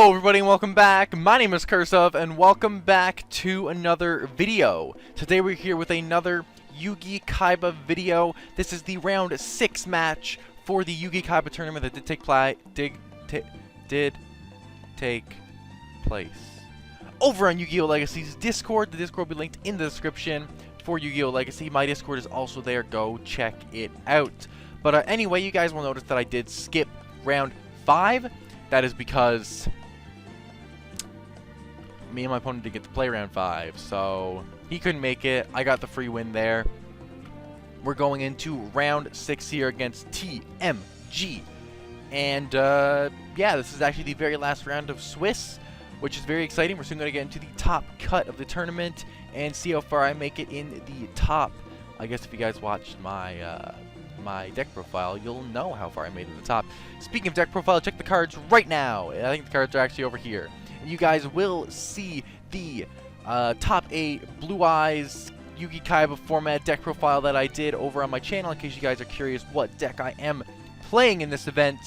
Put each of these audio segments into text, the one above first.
Hello everybody and welcome back. My name is Curseof and welcome back to another video. Today we're here with another Yugi-Kaiba video. This is the round 6 match for the Yugi-Kaiba tournament that did take place over on YuGiOh Legacy's Discord. The Discord will be linked in the description for YuGiOh Legacy. My Discord is also there. Go check it out. But anyway, you guys will notice that I did skip round 5. That is because me and my opponent didn't get to play round 5, so he couldn't make it. I got the free win there. We're going into round 6 here against TMG. And yeah, this is actually the very last round of Swiss, which is very exciting. We're soon going to get into the top cut of the tournament and see how far I make it in the top. I guess if you guys watched my my deck profile, you'll know how far I made it to the top. Speaking of deck profile, check the cards right now. I think the cards are actually over here. And you guys will see the top 8 Blue Eyes Yugi-Kaiba format deck profile that I did over on my channel, in case you guys are curious what deck I am playing in this event.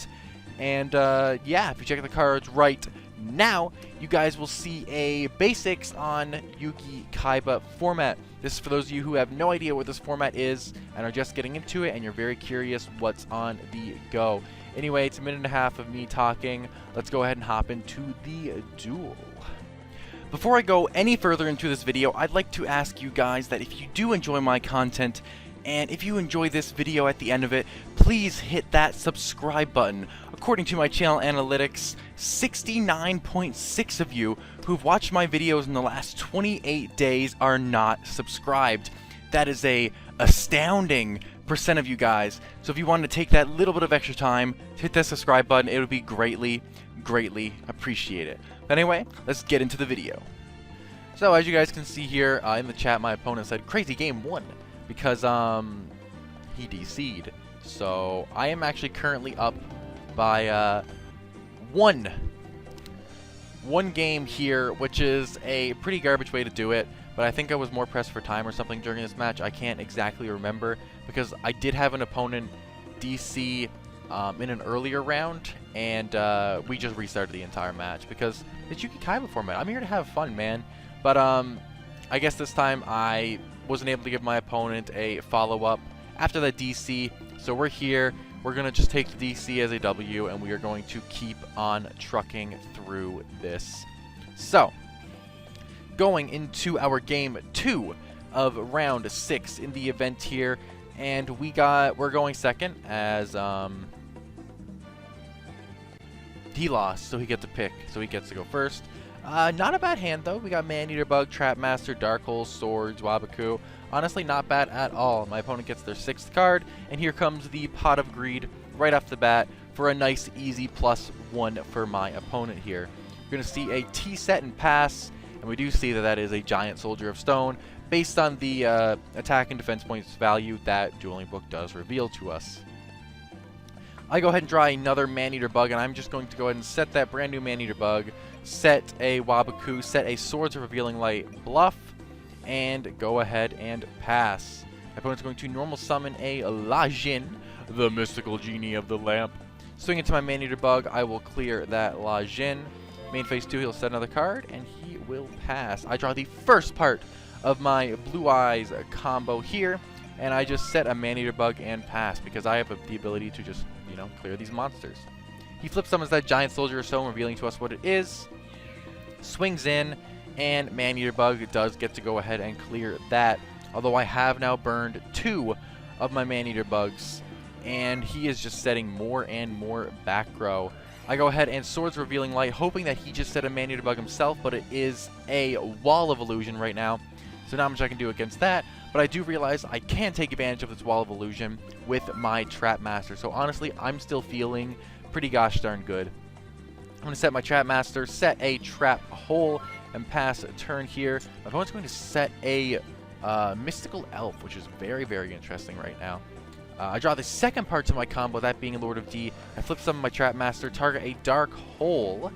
And yeah, if you check the cards right now, you guys will see a basics on Yugi-Kaiba format. This is for those of you who have no idea what this format is and are just getting into it and you're very curious what's on the go. Anyway, it's a minute and a half of me talking. Let's go ahead and hop into the duel. Before I go any further into this video, I'd like to ask you guys that if you do enjoy my content, and if you enjoy this video at the end of it, please hit that subscribe button. According to my channel analytics, 69.6 of you who've watched my videos in the last 28 days are not subscribed. That is a astounding percent of you guys. So if you wanted to take that little bit of extra time to hit that subscribe button, it would be greatly appreciated. But anyway, let's get into the video. So as you guys can see here in the chat, my opponent said crazy game 1. Because he DC'd. So I am actually currently up by one game here, which is a pretty garbage way to do it. But I think I was more pressed for time or something during this match. I can't exactly remember, because I did have an opponent DC in an earlier round, and we just restarted the entire match because it's Yugi-Kaiba format. I'm here to have fun, man. But I guess this time I wasn't able to give my opponent a follow-up after that DC, so we're here. We're going to just take the DC as a W, and we are going to keep on trucking through this. So, going into our game 2 of round 6 in the event here, and we're going second as he lost, so he gets to pick, so he gets to go first. Not a bad hand, though. We got Man-Eater Bug, Trap Master, Dark Hole, Swords, Wabaku. Honestly, not bad at all. My opponent gets their 6th card, and here comes the Pot of Greed right off the bat for a nice, easy +1 for my opponent here. We're going to see a T-set and pass, and we do see that that is a Giant Soldier of Stone, based on the attack and defense points value that Dueling Book does reveal to us. I go ahead and draw another Man-Eater Bug, and I'm just going to go ahead and set that brand new Man-Eater Bug, set a Wabaku, set a Swords of Revealing Light bluff, and go ahead and pass. My opponent's going to normal summon a La Jin, the mystical genie of the lamp. Swing into my Man-Eater Bug, I will clear that La Jin. Main phase 2, he'll set another card, and he will pass. I draw the first part of my Blue Eyes combo here, and I just set a Man-Eater Bug and pass, because I have the ability to just, you know, clear these monsters. He flip summons that Giant Soldier of Stone, revealing to us what it is. Swings in, and Man-Eater Bug does get to go ahead and clear that. Although I have now burned 2 of my Man-Eater Bugs, and he is just setting more and more back row. I go ahead and Swords Revealing Light, hoping that he just set a Man-Eater Bug himself, but it is a Wall of Illusion right now, so not much I can do against that. But I do realize I can take advantage of this Wall of Illusion with my Trap Master. So honestly, I'm still feeling pretty gosh darn good. I'm going to set my Trap Master, set a Trap Hole, and pass a turn here. My opponent's going to set a Mystical Elf, which is very interesting right now. I draw the second part to my combo, that being Lord of D. I flip some of my Trap Master, target a Dark Hole,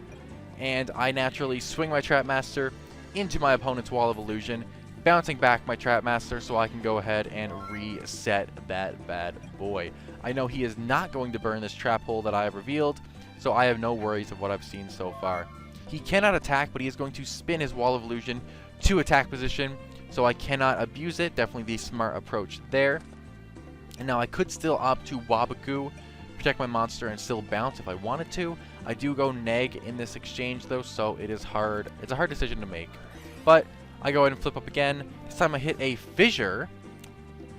and I naturally swing my Trap Master into my opponent's Wall of Illusion, bouncing back my Trap Master so I can go ahead and reset that bad boy. I know he is not going to burn this Trap Hole that I have revealed, so I have no worries of what I've seen so far. He cannot attack, but he is going to spin his Wall of Illusion to attack position, so I cannot abuse it. Definitely the smart approach there. And now I could still opt to Waboku, protect my monster, and still bounce if I wanted to. I do go neg in this exchange though, so it is hard. It's a hard decision to make. But I go ahead and flip up again. This time I hit a Fissure.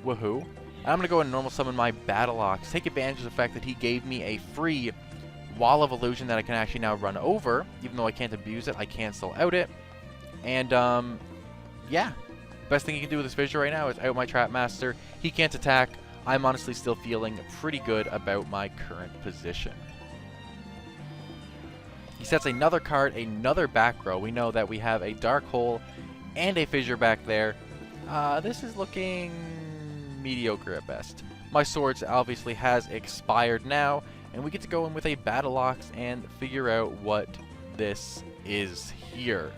Woohoo. And I'm going to go ahead and normal summon my Battle Ox. Take advantage of the fact that he gave me a free Wall of Illusion that I can actually now run over. Even though I can't abuse it, I can still out it. And, yeah. Best thing you can do with this Fissure right now is out my Trap Master. He can't attack. I'm honestly still feeling pretty good about my current position. He sets another card, another back row. We know that we have a Dark Hole and a Fissure back there. This is looking mediocre at best. My Swords obviously has expired now, and we get to go in with a Battle Ox and figure out what this is here.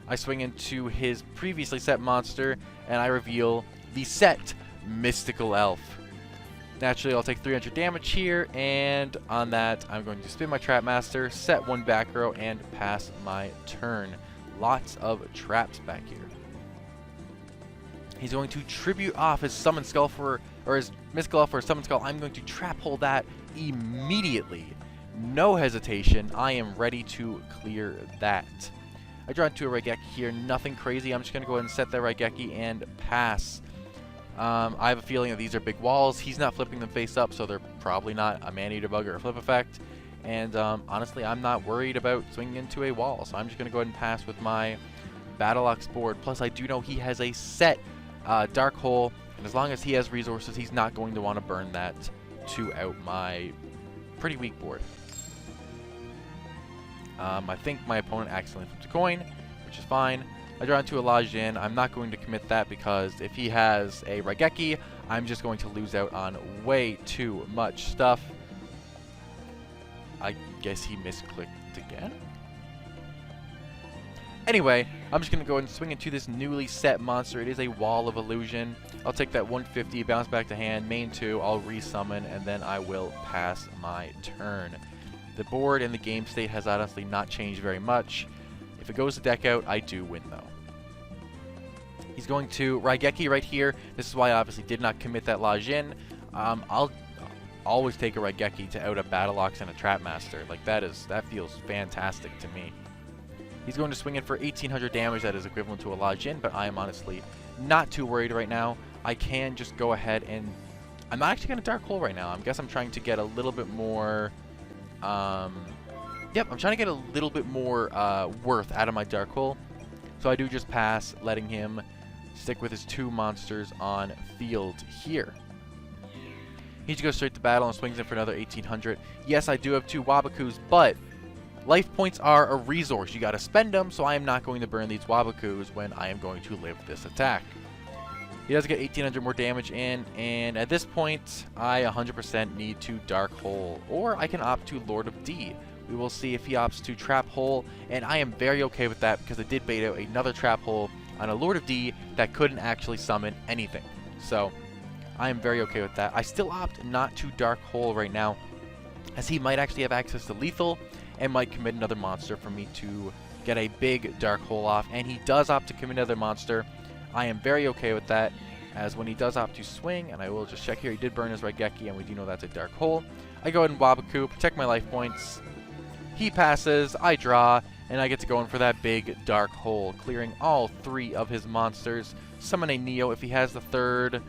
I swing into his previously set monster, and I reveal the set Mystical Elf. Naturally, I'll take 300 damage here, and on that, I'm going to spin my Trap Master, set one back row, and pass my turn. Lots of traps back here. He's going to tribute off his Summon Skull or his Mystical Elf for a Summon Skull. I'm going to Trap Hole that immediately. No hesitation. I am ready to clear that. I draw into a Raigeki here. Nothing crazy. I'm just going to go ahead and set that Raigeki and pass. I have a feeling that these are big walls. He's not flipping them face up, so they're probably not a Man-Eater Bug or a Flip Effect. And honestly, I'm not worried about swinging into a wall, so I'm just going to go ahead and pass with my Battle Ox board. Plus, I do know he has a set Dark Hole, and as long as he has resources, he's not going to want to burn that to out my pretty weak board. I think my opponent accidentally flipped a coin, which is fine. I draw into a Lajin. I'm not going to commit that because if he has a Raigeki, I'm just going to lose out on way too much stuff. I guess he misclicked again. Anyway, I'm just going to go ahead and swing into this newly set monster. It is a Wall of Illusion. I'll take that 150, bounce back to hand, main 2, I'll resummon, and then I will pass my turn. The board and the game state has honestly not changed very much. If it goes to deck out, I do win though. He's going to Raigeki right here. This is why I obviously did not commit that Lajin. I'll always take a Raigeki to out a Battle Ox and a Trap Master. Like that feels fantastic to me. He's going to swing in for 1800 damage. That is equivalent to a Lajin, but I am honestly not too worried right now. I can just go ahead and I'm not actually going to Dark Hole right now. I guess I'm trying to get a little bit more. Yep, I'm trying to get a little bit more worth out of my Dark Hole. So I do just pass, letting him stick with his 2 monsters on field here. He just goes straight to battle and swings in for another 1800. Yes, I do have 2 Wabokus, but life points are a resource. You got to spend them, so I am not going to burn these Wabokus when I am going to live this attack. He does get 1800 more damage in, and at this point, I 100% need to Dark Hole, or I can opt to Lord of D. We will see if he opts to Trap Hole, and I am very okay with that because I did bait out another Trap Hole on a Lord of D that couldn't actually summon anything. So, I am very okay with that. I still opt not to Dark Hole right now, as he might actually have access to Lethal, and might commit another monster for me to get a big Dark Hole off, and he does opt to commit another monster. I am very okay with that, as when he does opt to swing, and I will just check here, he did burn his Raigeki, and we do know that's a Dark Hole. I go ahead and Waboku, protect my life points. He passes, I draw, and I get to go in for that big Dark Hole, clearing all 3 of his monsters. Summon a Neo if he has the 3rd.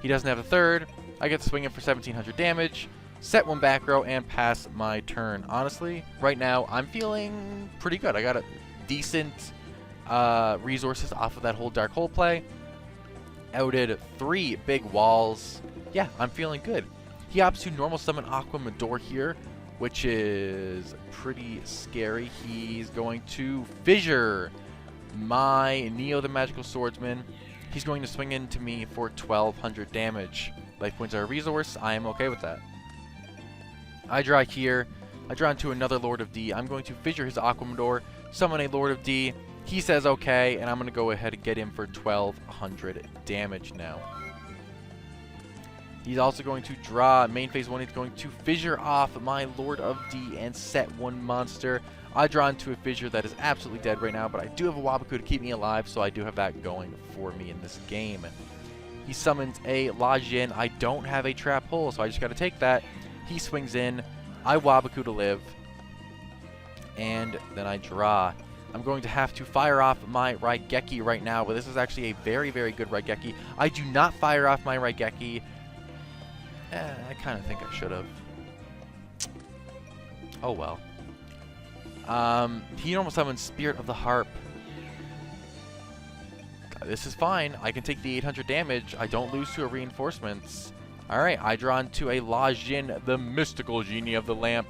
He doesn't have the 3rd. I get to swing in for 1700 damage, set 1 back row, and pass my turn. Honestly, right now, I'm feeling pretty good. I got a decent resources off of that whole Dark Hole play. Outed 3 big walls. Yeah, I'm feeling good. He opts to normal summon Aqua Mador here, which is pretty scary. He's going to Fissure my Neo the Magical Swordsman. He's going to swing into me for 1200 damage. Life points are a resource. I am okay with that. I draw here. I draw into another Lord of D. I'm going to Fissure his Aqua Mador, summon a Lord of D. He says okay, and I'm going to go ahead and get him for 1200 damage now. He's also going to draw main phase 1. He's going to fissure off my Lord of D and set one monster. I draw into a fissure that is absolutely dead right now, but I do have a Wabaku to keep me alive, so I do have that going for me in this game. He summons a Lajin. I don't have a trap hole, so I just got to take that. He swings in. I Wabaku to live. And then I draw. I'm going to have to fire off my Raigeki right now, but this is actually a very, very good Raigeki. I do not fire off my Raigeki. I kind of think I should have. Oh well. He almost summoned Spirit of the Harp. This is fine. I can take the 800 damage. I don't lose to a reinforcements. Alright, I draw into a Lajin, the mystical genie of the lamp.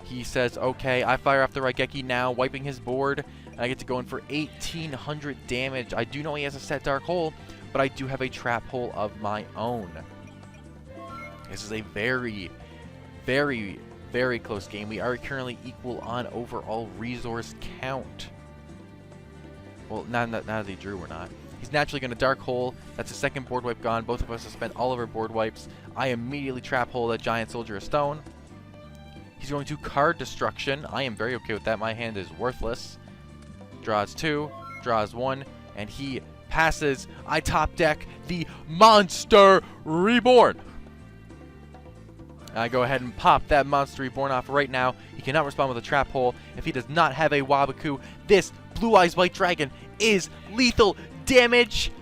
He says, okay, I fire off the Raigeki now, wiping his board, and I get to go in for 1800 damage. I do know he has a set Dark Hole, but I do have a trap hole of my own. This is a very, very, very close game. We are currently equal on overall resource count. Well, now that he drew, we're not. He's naturally going to Dark Hole. That's a second board wipe gone. Both of us have spent all of our board wipes. I immediately trap hole that Giant Soldier of Stone. He's going to card destruction. I am very okay with that. My hand is worthless. Draws 2, draws 1, and he passes. I top deck the Monster Reborn. I go ahead and pop that Monster Reborn off right now. He cannot respond with a trap hole. If he does not have a Wabaku, this Blue Eyes White Dragon is lethal damage.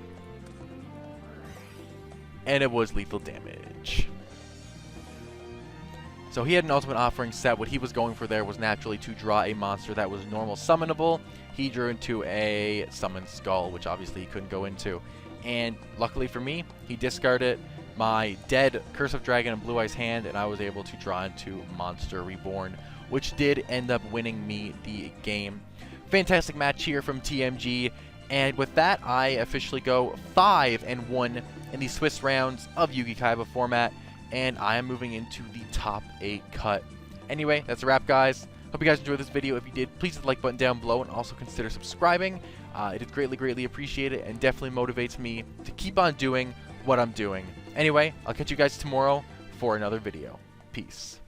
And it was lethal damage. So he had an Ultimate Offering set. What he was going for there was naturally to draw a monster that was normal summonable. He drew into a Summon Skull, which obviously he couldn't go into. And luckily for me, he discarded my dead Curse of Dragon and Blue Eyes hand, and I was able to draw into Monster Reborn, which did end up winning me the game. Fantastic match here from TMG, and with that, I officially go 5-1 in the Swiss rounds of Yugi-Kaiba format, and I am moving into the top 8 cut. Anyway, that's a wrap, guys. Hope you guys enjoyed this video. If you did, please hit the like button down below, and also consider subscribing. It is greatly, greatly appreciated, and definitely motivates me to keep on doing what I'm doing. Anyway, I'll catch you guys tomorrow for another video. Peace.